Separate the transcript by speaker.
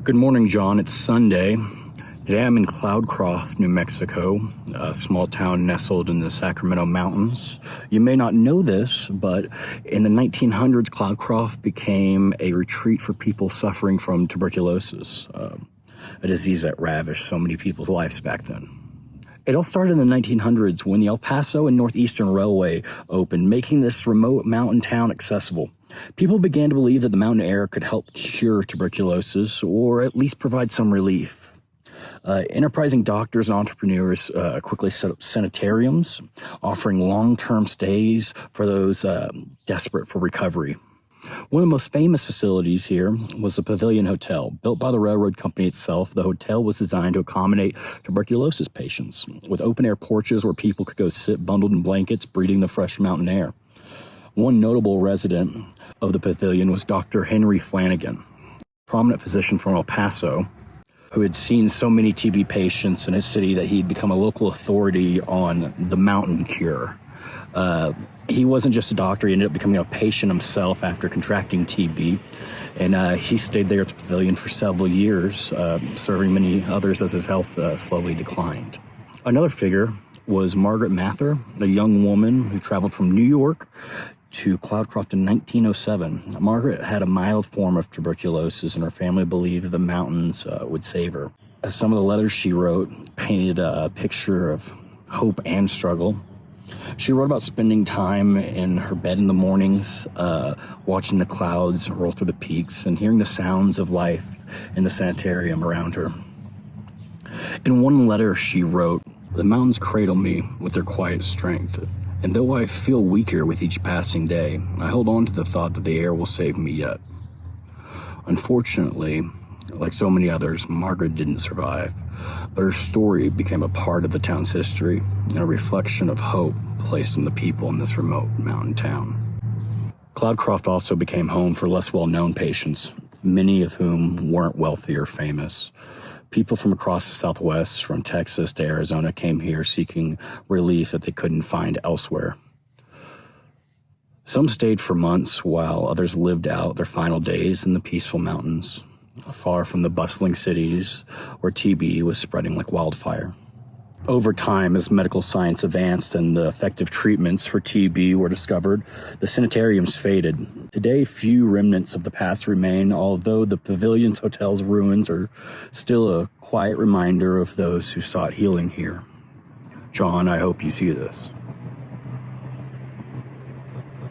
Speaker 1: Good morning, John. It's Sunday. Today I'm in Cloudcroft, New Mexico, a small town nestled in the Sacramento Mountains. You may not know this, but in the 1900s, Cloudcroft became a retreat for people suffering from tuberculosis, a disease that ravaged so many people's lives back then. It all started in the 1900s when the El Paso and Northeastern Railway opened, making this remote mountain town accessible. People began to believe that the mountain air could help cure tuberculosis or at least provide some relief. Enterprising doctors and entrepreneurs quickly set up sanitariums, offering long-term stays for those desperate for recovery. One of the most famous facilities here was the Pavilion Hotel. Built by the railroad company itself, the hotel was designed to accommodate tuberculosis patients, with open-air porches where people could go sit bundled in blankets, breathing the fresh mountain air. One notable resident of the pavilion was Dr. Henry Flanagan, a prominent physician from El Paso, who had seen so many TB patients in his city that he'd become a local authority on the mountain cure. He wasn't just a doctor, he ended up becoming a patient himself after contracting TB, and he stayed there at the pavilion for several years, serving many others as his health slowly declined. Another figure was Margaret Mather, a young woman who traveled from New York to Cloudcroft in 1907. Margaret had a mild form of tuberculosis, and her family believed the mountains would save her. Some of the letters she wrote painted a picture of hope and struggle. She wrote about spending time in her bed in the mornings, watching the clouds roll through the peaks and hearing the sounds of life in the sanitarium around her. In one letter she wrote, "The mountains cradle me with their quiet strength, and though I feel weaker with each passing day, I hold on to the thought that the air will save me yet." Unfortunately, like so many others, Margaret didn't survive, but her story became a part of the town's history and a reflection of hope placed in the people in this remote mountain town. Cloudcroft also became home for less well-known patients, many of whom weren't wealthy or famous. People from across the Southwest, from Texas to Arizona, came here seeking relief that they couldn't find elsewhere. Some stayed for months, while others lived out their final days in the peaceful mountains, far from the bustling cities where TB was spreading like wildfire. Over time, as medical science advanced and the effective treatments for TB were discovered, the sanitariums faded. Today, few remnants of the past remain, although the pavilion's hotel's ruins are still a quiet reminder of those who sought healing here. John, I hope you see this.